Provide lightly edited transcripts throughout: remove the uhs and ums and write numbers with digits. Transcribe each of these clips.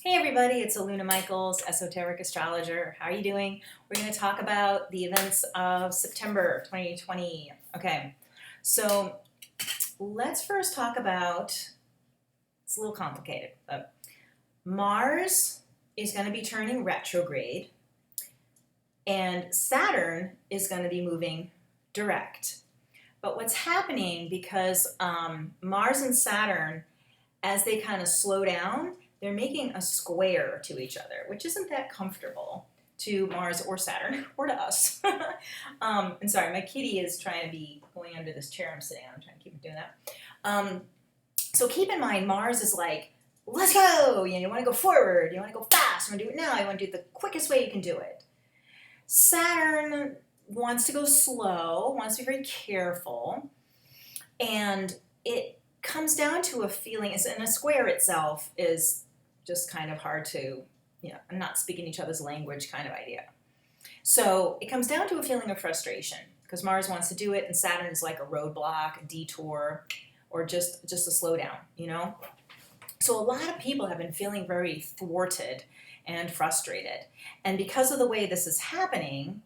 Hey everybody, it's Aluna Michaels, Esoteric Astrologer. How are you doing? We're going to talk about the events of September 2020. Okay, so let's first talk about, it's a little complicated, but Mars is going to be turning retrograde and Saturn is going to be moving direct. But what's happening, because Mars and Saturn, as they kind of slow down, they're making a square to each other, which isn't that comfortable to Mars or Saturn or to us. And sorry, my kitty is trying to be going under this chair I'm sitting on. I'm trying to keep it doing that. So keep in mind, Mars is like, let's go. You want to go forward. You want to go fast. You want to do it now. You want to do it the quickest way you can do it. Saturn wants to go slow, wants to be very careful, and it comes down to a feeling, and a square itself is just kind of hard to, not speaking each other's language kind of idea. So it comes down to a feeling of frustration because Mars wants to do it and Saturn is like a roadblock, a detour, or just a slowdown, So a lot of people have been feeling very thwarted and frustrated. And because of the way this is happening,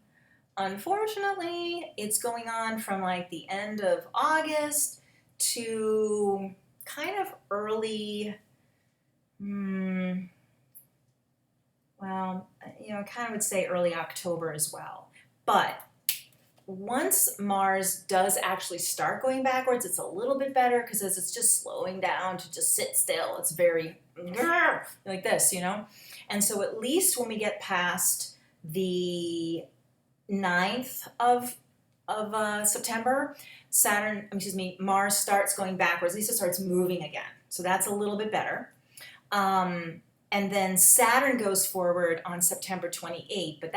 unfortunately, it's going on from like the end of August to kind of early, I kind of would say early October as well. But once Mars does actually start going backwards, it's a little bit better because as it's just slowing down to just sit still, it's very like this, And so at least when we get past the 9th of September, Mars starts going backwards. At least it starts moving again. So that's a little bit better. And then Saturn goes forward on September 28th, but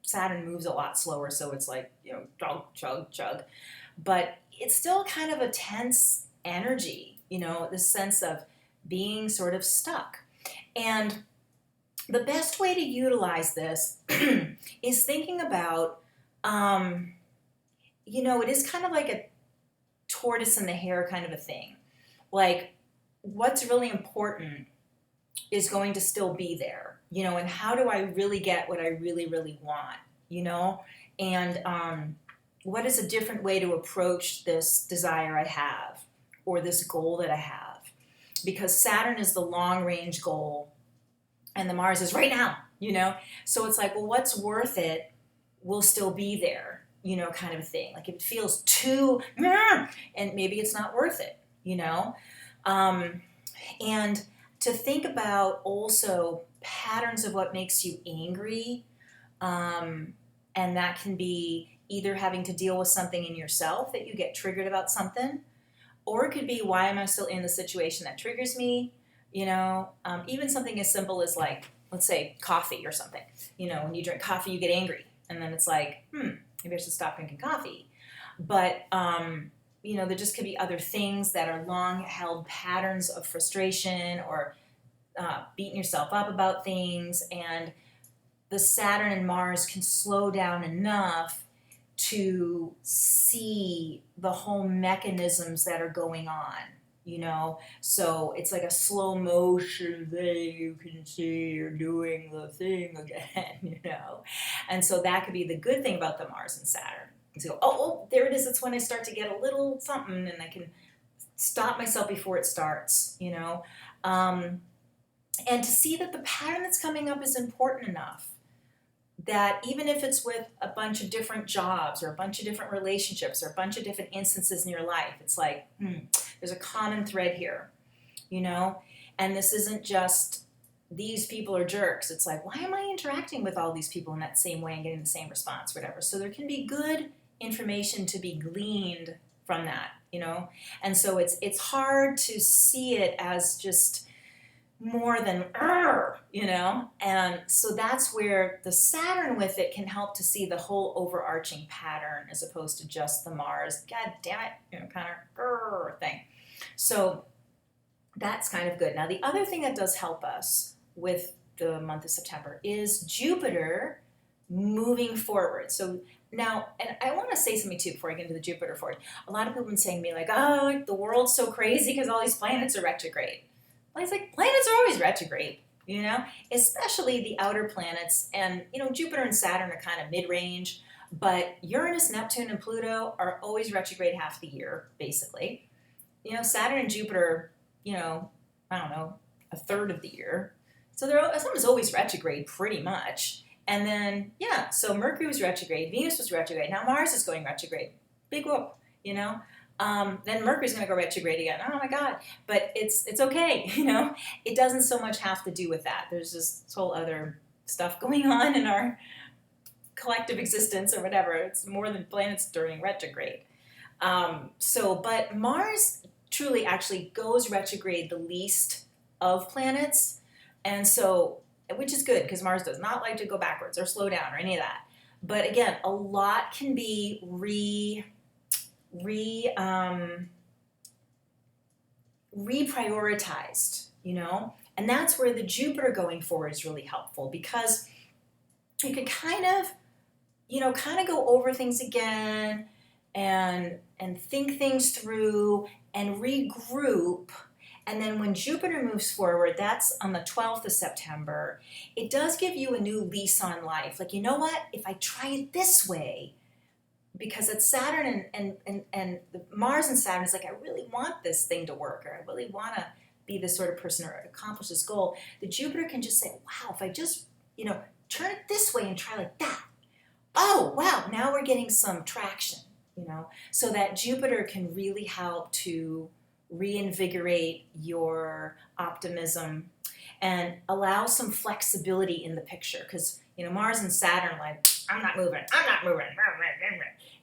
Saturn moves a lot slower, so it's like, chug, chug, chug. But it's still kind of a tense energy, the sense of being sort of stuck. And the best way to utilize this is thinking about, it is kind of like a tortoise and the hare kind of a thing. Like, what's really important is going to still be there, and how do I really get what I really, really want, And what is a different way to approach this desire I have or this goal that I have? Because Saturn is the long-range goal and the Mars is right now, So it's like, well, what's worth it will still be there, kind of a thing. Like if it feels too, and maybe it's not worth it, And to think about also patterns of what makes you angry, and that can be either having to deal with something in yourself that you get triggered about something, or it could be, why am I still in the situation that triggers me? Even something as simple as like, let's say coffee or something. When you drink coffee, you get angry. And then it's like, maybe I should stop drinking coffee. But, there just could be other things that are long-held patterns of frustration or beating yourself up about things. And the Saturn and Mars can slow down enough to see the whole mechanisms that are going on. So it's like a slow motion thing. You can see you're doing the thing again, And so that could be the good thing about the Mars and Saturn. You go, oh, there it is. It's when I start to get a little something and I can stop myself before it starts, And to see that the pattern that's coming up is important enough that even if it's with a bunch of different jobs or a bunch of different relationships or a bunch of different instances in your life, it's like, there's a common thread here, And this isn't just these people are jerks. It's like, why am I interacting with all these people in that same way and getting the same response, whatever? So there can be good information to be gleaned from that, And so it's hard to see it as just more than and so that's where the Saturn with it can help to see the whole overarching pattern as opposed to just the Mars, god damn it, kind of thing. So that's kind of good. Now the other thing that does help us with the month of September is Jupiter moving forward. So now, and I want to say something too before I get into the Jupiter forward. A lot of people have been saying to me like, oh, the world's so crazy because all these planets are retrograde. Well, it's like, planets are always retrograde, you know, especially the outer planets. And, you know, Jupiter and Saturn are kind of mid-range, but Uranus, Neptune, and Pluto are always retrograde half the year, basically. You know, Saturn and Jupiter, you know, I don't know, a third of the year. So someone's always retrograde pretty much. And then, yeah, so Mercury was retrograde, Venus was retrograde, now Mars is going retrograde. Big whoop, you know? Then Mercury's going to go retrograde again. Oh my God. But it's okay, you know? It doesn't so much have to do with that. There's just this whole other stuff going on in our collective existence or whatever. It's more than planets during retrograde. But Mars truly actually goes retrograde the least of planets. And so, which is good because Mars does not like to go backwards or slow down or any of that. But again, a lot can be reprioritized, you know? And that's where the Jupiter going forward is really helpful because you can kind of go over things again and think things through and regroup. And then when Jupiter moves forward, that's on the 12th of September, it does give you a new lease on life. Like, you know what? If I try it this way, because it's Saturn and Mars and Saturn is like, I really want this thing to work, or I really want to be this sort of person or accomplish this goal. The Jupiter can just say, wow, if I just, you know, turn it this way and try like that. Oh, wow, now we're getting some traction, you know, so that Jupiter can really help to reinvigorate your optimism and allow some flexibility in the picture. Because, you know, Mars and Saturn, like, I'm not moving,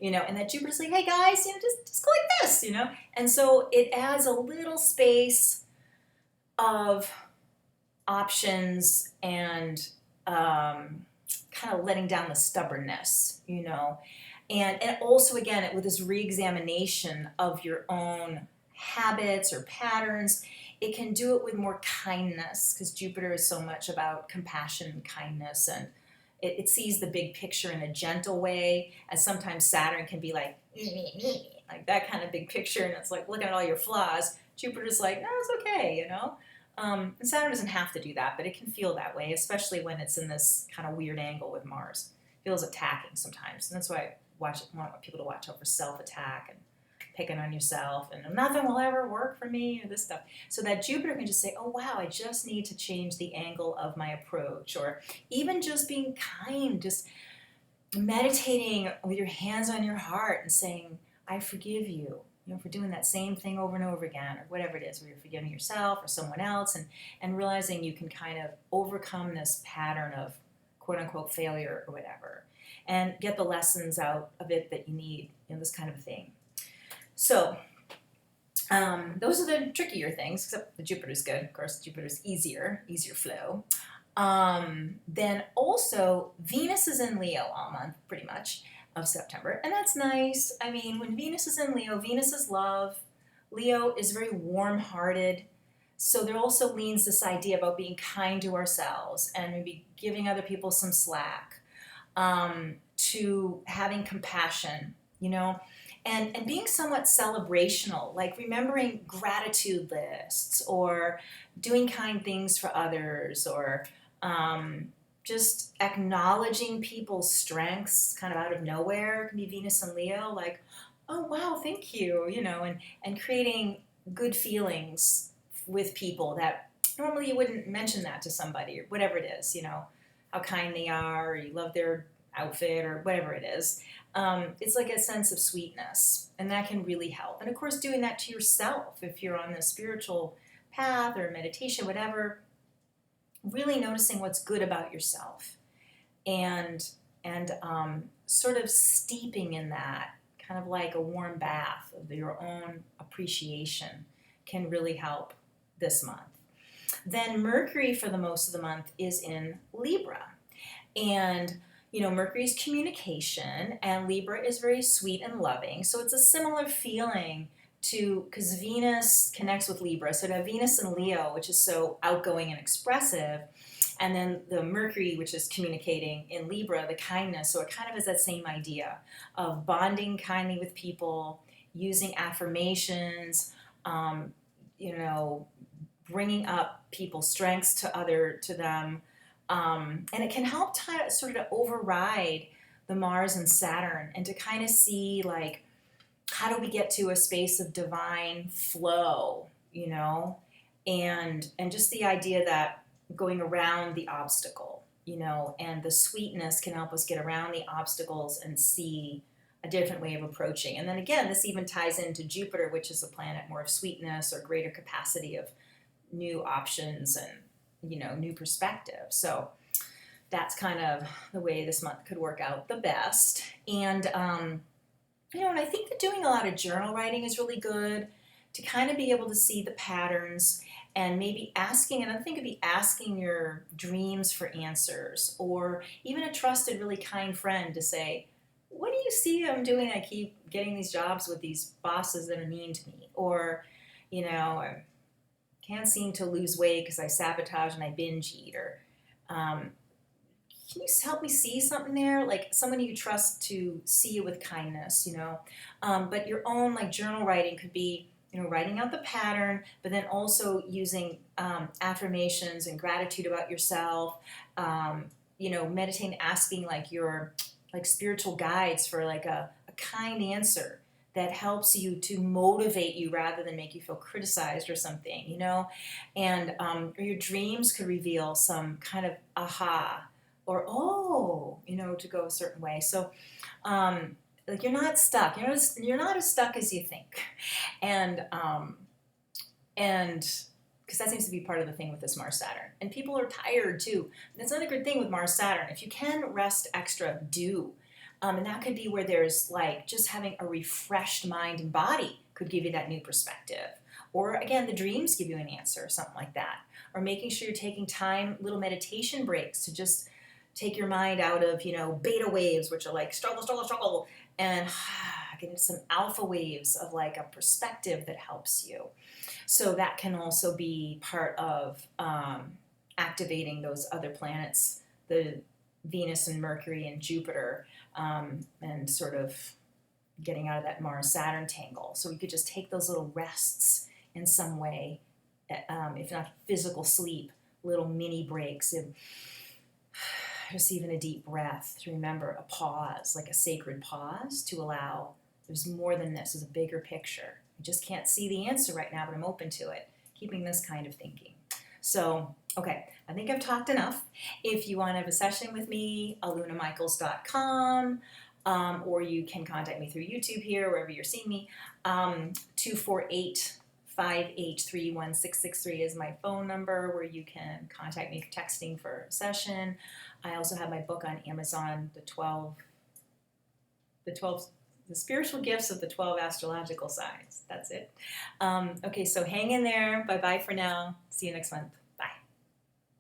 you know, and that Jupiter's like, hey guys, you know, just go like this, you know. And so it adds a little space of options and kind of letting down the stubbornness, you know. And also, again, with this re-examination of your own habits or patterns, it can do it with more kindness because Jupiter is so much about compassion and kindness, and it sees the big picture in a gentle way, as sometimes Saturn can be like that kind of big picture, and it's like, look at all your flaws. Jupiter's like, no, it's okay, you know. And Saturn doesn't have to do that, but it can feel that way, especially when it's in this kind of weird angle with Mars. It feels attacking sometimes, and that's why I want people to watch out for self-attack and picking on yourself, and nothing will ever work for me, or this stuff. So that Jupiter can just say, oh wow, I just need to change the angle of my approach, or even just being kind, just meditating with your hands on your heart and saying, I forgive you, you know, for doing that same thing over and over again, or whatever it is, where you're forgiving yourself or someone else, and realizing you can kind of overcome this pattern of quote unquote failure or whatever, and get the lessons out of it that you need, you know, this kind of a thing. So those are the trickier things, except the Jupiter's good. Of course, Jupiter's easier flow. Then also, Venus is in Leo all month, pretty much, of September. And that's nice. I mean, when Venus is in Leo, Venus is love. Leo is very warm-hearted. So there also leans this idea about being kind to ourselves and maybe giving other people some slack, to having compassion, you know, and being somewhat celebrational, like remembering gratitude lists or doing kind things for others, or just acknowledging people's strengths kind of out of nowhere. It can be Venus and Leo, like, oh wow, thank you, you know, and creating good feelings with people that normally you wouldn't mention that to somebody, or whatever it is, you know, how kind they are, or you love their outfit, or whatever it is. It's like a sense of sweetness, and that can really help. And of course, doing that to yourself, if you're on a spiritual path or meditation, whatever, really noticing what's good about yourself, and sort of steeping in that, kind of like a warm bath of your own appreciation, can really help this month. Then Mercury, for the most of the month, is in Libra, and you know, Mercury is communication, and Libra is very sweet and loving. So it's a similar feeling to, because Venus connects with Libra. So to have Venus in Leo, which is so outgoing and expressive, and then the Mercury, which is communicating in Libra, the kindness. So it kind of has that same idea of bonding kindly with people, using affirmations, you know, bringing up people's strengths to them, and it can help sort of override the Mars and Saturn, and to kind of see like how do we get to a space of divine flow, and just the idea that going around the obstacle, and the sweetness can help us get around the obstacles and see a different way of approaching. And then again, this even ties into Jupiter, which is a planet more of sweetness or greater capacity of new options and new perspective. So that's kind of the way this month could work out the best. And and I think that doing a lot of journal writing is really good to kind of be able to see the patterns, and maybe asking, and I think it'd be asking your dreams for answers, or even a trusted, really kind friend to say, what do you see I'm doing? I keep getting these jobs with these bosses that are mean to me, or, I can't seem to lose weight because I sabotage and I binge eat, or can you help me see something there? Like someone you trust to see you with kindness, But your own like journal writing could be, writing out the pattern, but then also using affirmations and gratitude about yourself, meditating, asking like your like spiritual guides for like a kind answer that helps you to motivate you rather than make you feel criticized or something, and or your dreams could reveal some kind of aha, or to go a certain way. So like you're not stuck. You're not as stuck as you think, and because that seems to be part of the thing with this Mars Saturn. And people are tired too. That's another good thing with Mars Saturn. If you can rest extra, do. And that could be where there's like just having a refreshed mind and body could give you that new perspective. Or again, the dreams give you an answer or something like that. Or making sure you're taking time, little meditation breaks to just take your mind out of, beta waves, which are like struggle, struggle, struggle, and get into some alpha waves of like a perspective that helps you. So that can also be part of activating those other planets, the Venus and Mercury and Jupiter, and sort of getting out of that Mars-Saturn tangle. So we could just take those little rests in some way, if not physical sleep, little mini breaks, and just even a deep breath to remember a pause, like a sacred pause to allow, there's more than this, there's a bigger picture. I just can't see the answer right now, but I'm open to it. Keeping this kind of thinking. So, okay, I think I've talked enough. If you want to have a session with me, alunamichaels.com, or you can contact me through YouTube here, wherever you're seeing me. 248-583-1663 is my phone number where you can contact me texting for a session. I also have my book on Amazon, The Spiritual Gifts of the 12 Astrological Signs. That's it. Okay, so hang in there. Bye-bye for now. See you next month.